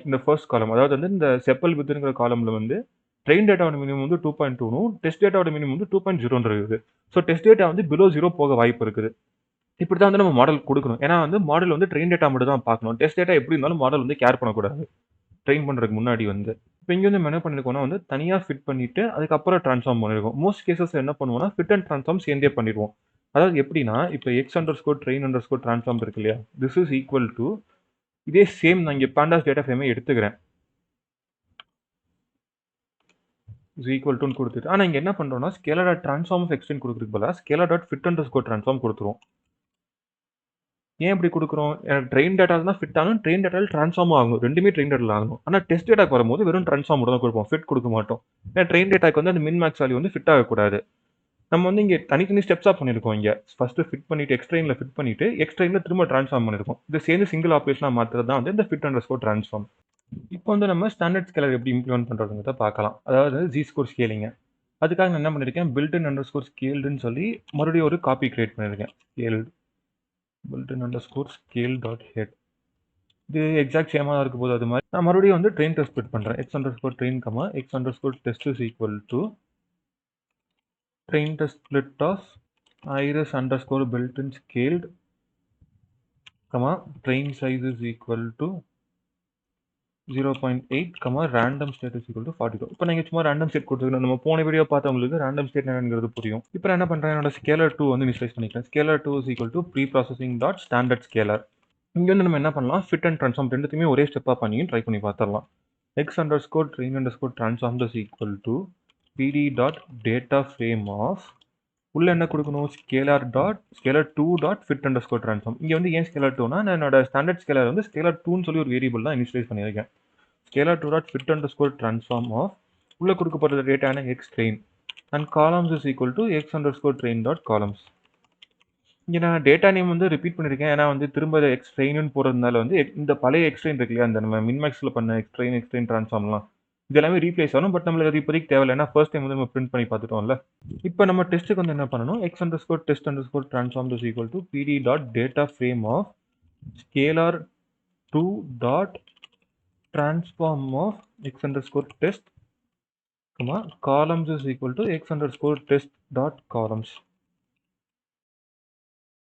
Speaker 1: இந்த ஃபர்ஸ்ட் காலம், அதாவது வந்து இந்த செப்பல் வித்துங்கிற காலம்ல வந்து ட்ரெயின் டேட்டாவோட மினிமம் வந்து 2.2னும் டெஸ்ட் டேட்டாவோட மினிமம் வந்து 2.0 இருக்குது. ஸோ டெஸ்ட் டேட்டா வந்து பிலோ 0 போக வாய்ப்பு இருக்குது. இப்படி தான் வந்து நம்ம மாடல் கொடுக்கணும். ஏன்னா வந்து மாடல் வந்து ட்ரெயின் டேட்டா மட்டும் தான் பார்க்கணும். டெஸ்ட் டேட்டா எப்படி இருந்தாலும் மாடல் வந்து கேர் பண்ணக்கூடாது ட்ரெயின் பண்ணுறதுக்கு முன்னாடி வந்து. இப்போ இங்கே வந்து நம்ம என்ன பண்ணிருக்கோம்னா வந்து தனியாக ஃபிட் பண்ணிட்டு அதுக்கப்புறம் ட்ரான்ஸ்ஃபார்ம் பண்ணிருக்கோம். மோஸ்ட் கேசஸ் என்ன பண்ணுவோம்னா ஃபிட் அண்ட் ட்ரான்ஸ்ஃபார்ம் சேர்ந்தே பண்ணிடுவோம். அதாவது எப்படின்னா, இப்போ X underscore train underscore transform இருக்கு இல்லையா, திஸ் இஸ் ஈக்குவல் டு இதே சேம் நான் இங்கே பாண்டாஸ் டேட்டா ஃப்ரேமே எடுத்துக்கிறேன். இஸ் ஈக்குவல் டுன்னு கொடுத்துட்டு, ஆனால் இங்கே என்ன பண்ணுறோம்னா scaler dot transform of extent கொடுக்குறதுக்கு பதிலாக scaler dot fit underscore transform கொடுத்துருவோம். ஏன் இப்படி கொடுக்குறோம், எனக்கு ட்ரெயின் டேட்டா தான் ஃபிட் ஆகணும், ட்ரெயின் டேட்டாவில் ட்ரான்ஸ்ஃபார்ம் ஆகணும், ரெண்டுமே ட்ரெயின் டேட்டாவில் ஆகணும். ஆனால் டெஸ்ட் டேட்டாக்கு வரும்போது வெறும் ட்ரான்ஸ்ஃபார்ம் மட்டும் தான் கொடுப்போம், ஃபிட் கொடுக்க மாட்டோம். ஏன்னா ட்ரெயின் டேட்டாக்கு வந்து அந்த மின் மேக்ஸ் வேல்யூ வந்து ஃபிட் ஆகக்கூடாது. நம்ம வந்து இங்கே தனித்தனி ஸ்டெப்ஸாக பண்ணியிருக்கோம். இங்கே ஃபஸ்ட்டு ஃபிட் பண்ணிட்டு எக்ஸ்ட்ரெயினில் ஃபிட் பண்ணிட்டு எக்ஸ்ட்ரெயினில் திரும்ப ட்ரான்ஸ்ஃபார்ம் பண்ணியிருக்கோம். இது சேர்ந்து சிங்கிள் ஆப்ரேஷனாக மாற்றுறது தான் வந்து இந்த ஃபிட் அண்டர் ஸ்கோர் ட்ரான்ஸ்ஃபார்ம். இப்போ வந்து நம்ம ஸ்டாண்டர்ட் ஸ்கேலர் எப்படி இம்ப்ளிமெண்ட் பண்ணுறதுங்கிறத பார்க்கலாம். அதாவது ஜி ஸ்கோர் ஸ்கேலிங்க. அதுக்காக நான் என்ன பண்ணியிருக்கேன், பில்ட்-இன் அண்டர் ஸ்கோர் ஸ்கேல்டுன்னு சொல்லி மறுபடியும் ஒரு காப்பி கிரியேட் பண்ணியிருக்கேன். Scaled built in underscore scale dot head. இது எக்ஸாக்ட் சேமாக தான் இருக்க போது அது மாதிரி நான் மறுபடியும் வந்து ட்ரெயின் டெஸ்ட் ஸ்பிட் பண்ணுறேன். X underscore train comma x underscore test is equal to train test split of iris underscore built in scaled comma train size is equal to 0.8 random state is equal to 42. இப்போ நீங்கள் சும்மா random state கொடுத்துருக்கணும். நம்ம போன video பார்த்தவங்களுக்கு random state என்னங்கிறது புரியும். இப்போ நான் என்ன பண்ணுறேன், என்னோட ஸ்கேலர் 2 வந்து இனிஷியலைஸ் பண்ணிக்கிறேன். Scaler 2 is equal to preprocessing dot standard scaler. இங்கே வந்து நம்ம என்ன பண்ணலாம், ஃபிட் அண்ட் ட்ரான்ஸ்ஃபார்ம் ரெண்டுத்தையுமே ஒரே ஸ்டெப்பாக பண்ணி ட்ரை பண்ணி பார்த்துடலாம். X underscore train underscore transform is equal to pd dot data frame of உள்ள என்ன கொடுக்கணும், scaler 2 dot fit underscore transform. இங்கே வந்து ஏன் ஸ்கேலர் 2னா, நான் என்னோட ஸ்டாண்டர்ட் ஸ்கேலர் வந்து ஸ்கேலர் 2ன்னு சொல்லி ஒரு வேரியபிள் தான் இனிஷியலைஸ் பண்ணியிருக்கேன். Scaler 2 dot fit underscore transform of உள்ள கொடுக்கப்படுற டேட்டான x train and columns is equal to x underscore train dot columns. இங்கே நான் டேட்டா நேம் வந்து ரிப்பீட் பண்ணியிருக்கேன். ஏன்னா வந்து திரும்ப எக்ஸ் ட்ரெயின்னு போகிறதுனால வந்து இந்த பழைய எக்ஸ் ட்ரெயின் இருக்கு இல்லையா, அந்த நம்ம மின்மேக்ஸில் பண்ண எக்ஸ் ட்ரெயின் ட்ரான்ஸ்ஃபார்ம்லாம் இது எல்லாமே ரீப்ளேஸ் ஆகும். பட் நம்மளுக்கு அது இப்போதைக்கு தேவையில்லை, ஏன்னா ஃபர்ஸ்ட் டைம் வந்து நம்ம பிரிண்ட் பண்ணி பார்த்துட்டோம்ல. இப்போ நம்ம டெஸ்ட்டுக்கு வந்து என்ன பண்ணணும், x underscore test underscore transform is equal to pd dot data frame of scaler 2 dot transform of x underscore test comma columns is equal to x underscore test dot columns.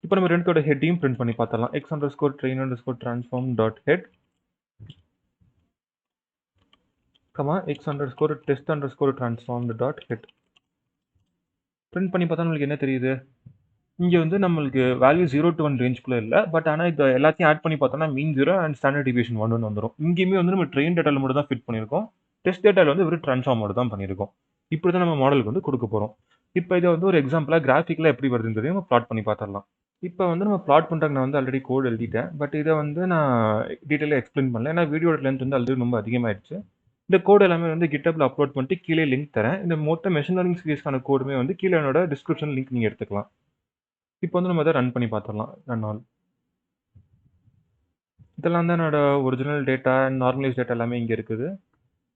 Speaker 1: இப்போ நம்ம ரெண்டோட ஹெட்டையும் print பண்ணி பார்த்தலாம். x underscore train underscore transform dot head comma x underscore test underscore transformed dot head. Print பண்ணி பார்த்தா நம்மளுக்கு என்ன தெரியுது, இங்கே வந்து நம்மளுக்கு வேல்யூ 0 to 1 ரேஞ்சுக்குள்ளே இல்லை. பட் ஆனால் இது எல்லாத்தையும் ஆட் பண்ணி பார்த்தோம்னா மீன் 0 அண்ட் ஸ்டாண்டர்ட் டிவியேஷன் 1 வந்துடும். இங்கேயுமே வந்து நம்ம ட்ரெயின் டேட்டாவில் மட்டும் தான் ஃபிட் பண்ணியிருக்கோம். டெஸ்ட் டேட்டாவில் வந்து வெறும் ட்ரான்ஸ்ஃபார்ம் மட்டும் தான் பண்ணியிருக்கோம். இப்படி தான் நம்ம மாடலுக்கு வந்து கொடுக்க போகிறோம். இப்போ இதை வந்து ஒரு எக்ஸாம்பிளாக கிராஃபிக்கில் எப்படி வருதுன்றதையும் நம்ம ப்ளாட் பண்ணி பார்த்துடலாம். இப்போ வந்து நம்ம ப்ளாட் பண்ணுறதுக்கு நான் வந்து ஆல்ரெடி கோட் எழுதிட்டேன். பட் இதை வந்து நான் டீட்டெயிலாக எக்ஸ்பிளைன் பண்ணல, ஏன்னா வீடியோட லென்த் வந்து ஆல்ரெடி ரொம்ப அதிகமாகிடுச்சு. இந்த கோட் எல்லாமே வந்து கிட்டப்பில் அப்லோட் பண்ணிட்டு கீழே லிங்க் தரேன். இந்த மொத்த மெஷின் லேர்னிங் சீரிஸ்க்கான கோடுமே வந்து கீழே என்னோட டிஸ்கிரிப்ஷன் லிங்க் நீங்கள் எடுத்துக்கலாம். இப்போ வந்து நம்ம அதை ரன் பண்ணி பார்த்துடலாம். ரன் ஆல் இதெல்லாம் தான் என்னோட original data and normalize data எல்லாமே இங்கே இருக்குது.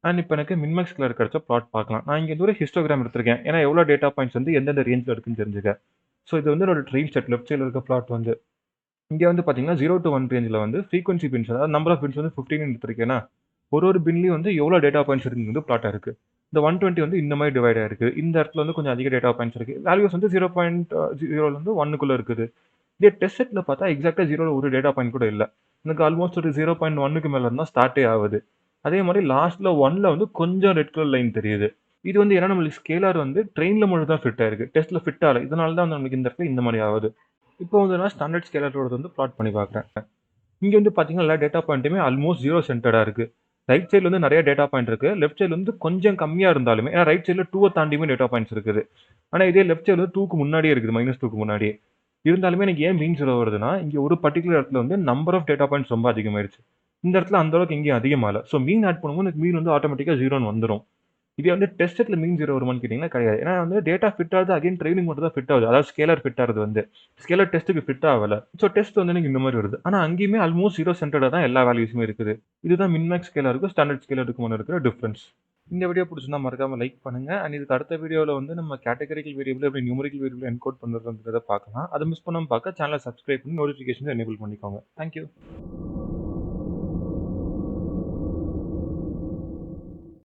Speaker 1: அண்ட் இப்போ எனக்கு மின்மேக்ஸ் கலர் கிடச்ச ப்ளாட் பார்க்கலாம். நான் இங்கே ஒரு ஹிஸ்டோகிராம் எடுத்திருக்கேன், ஏன்னா எவ்வளோ டேட்டா பாயிண்ட்ஸ் வந்து எந்தெந்த ரேஞ்சில் இருக்குன்னு தெரிஞ்சுக்க. ஸோ இது வந்து என்னோட ட்ரெயின் செட் லெஃப்ட் சைடில் இருக்க ப்ளாட் வந்து இங்கே வந்து பார்த்தீங்கன்னா 0 to 1 ரேஞ்சில் வந்து ஃப்ரீக்வன்சி பின்ஸ், அதாவது நம்பர் ஆஃப் பின்ஸ் வந்து 15 எடுத்திருக்கேன்னா ஒரு பின்லையும் வந்து எவ்வளோ டேட்டா பாயிண்ட்ஸ் இருக்குங்கிறது ப்ளாட்டாக இருக்குது. இந்த 120 வந்து இந்த மாதிரி டிவைட் ஆயிருக்கு. இந்த இடத்துல வந்து கொஞ்சம் அதிக டேட்டா பாயிண்ட்ஸ் இருக்குது. வேல்யூஸ் வந்து 0.0 1 இருக்குது. இதே டெஸ்ட் செட்டில் பார்த்தா எக்ஸாக்டாக 0 ஒரு டேட்டா பாயிண்ட் கூட இல்லை. எனக்கு ஆல்மோஸ்ட் ஒரு 0.1க்கு மேலே இருந்தால் ஸ்டார்ட்டே ஆகுது. அதே மாதிரி லாஸ்ட்டில் 1ல் வந்து கொஞ்சம் ரெட் கலர் லைன் தெரியுது. இது வந்து ஏன்னா நம்மளுக்கு ஸ்கேலர் வந்து ட்ரெயினில் மட்டும் தான் ஃபிட் ஆயிருக்கு, டெஸ்ட்டில் ஃபிட் ஆகலை. இதனால தான் நம்மளுக்கு இந்த இடத்துல இந்த மாதிரி ஆகுது. இப்போ வந்து நான் ஸ்டாண்டர்ட் ஸ்கேலரோட வந்து ப்ளாட் பண்ணி பார்க்குறேன். இங்கே வந்து பார்த்தீங்கன்னா எல்லா டேட்டா பாயிண்ட்டுமே ஆல்மோஸ்ட் 0 சென்டர்டாக இருக்குது. ரைட் சைடில் வந்து நிறைய டேட்டா பாயிண்ட் இருக்குது. லெஃப்ட் சைடில் வந்து கொஞ்சம் கம்மியாக இருந்தாலுமே, ஏன்னா ரைட் சைடில் 2 தாண்டியுமே டேட்டா பாயிண்ட்ஸ் இருக்குது. ஆனால் இதே லெஃப்ட் சைடில் வந்து 2க்கு முன்னாடியே இருக்குது, -2க்கு முன்னாடியே. இருந்தாலுமே எனக்கு ஏன் மீன் 0 வருதுன்னா, இங்கே ஒரு பர்டிகுலர் இடத்துல வந்து நம்பர் ஆஃப் டேட்டா பாயிண்ட்ஸ் ரொம்ப அதிகமாயிருச்சு. இந்த இடத்துல அந்த அளவுக்கு எங்கேயும் அதிகமாகல. ஸோ மீன் ஆட் பண்ணும்போது எனக்கு மீன் வந்து ஆட்டோமேட்டிக்காக 0ன்னு வந்துடும். இதே வந்து டெஸ்ட் செட்டில் மீன் 0 வருமான்னு கேட்டிங்கன்னா கிடையாது. ஏன்னா வந்து டேட்டா ஃபிட் ஆகுது, அகைன் ட்ரெயினிங் மட்டும் தான் ஃபிட் ஆகுது. அதாவது ஸ்கேலர் ஃபிட் ஆகுது வந்து ஸ்கேலர் டெஸ்ட்டுக்கு ஃபிட் ஆகலை. ஸோ டெஸ்ட் வந்து எனக்கு இந்த மாதிரி வருது. ஆனால் அங்கேயுமே ஆல்மோஸ்ட் 0 சென்டர்டாக தான் எல்லா வேல்யூஸுமே இருக்குது. இதுதான் மின்மேக்ஸ் ஸ்கேலருக்கும் ஸ்டாண்டர்ட் ஸ்கேலருக்கும் இருக்கிற டிஃப்ரென்ஸ். இந்த வீடியோ பிடிச்சிருந்தா மறக்காம லைக் பண்ணுங்க. அண்ட் இதுக்கு அடுத்த வீடியோவில் வந்து நம்ம கேட்டகரிக்கல் வேரியபிள் எப்படி நியூமரிக்கல் வேரியபிள் என்கோட் பண்ணுறதுன்றதை பார்க்கலாம். அதை மிஸ் பண்ணாமல் பார்க்க சேனலை சப்ஸ்கிரைப் பண்ணி நோட்டிஃபிகேஷன் எனேபிள் பண்ணிக்கோங்க. தேங்க்யூ.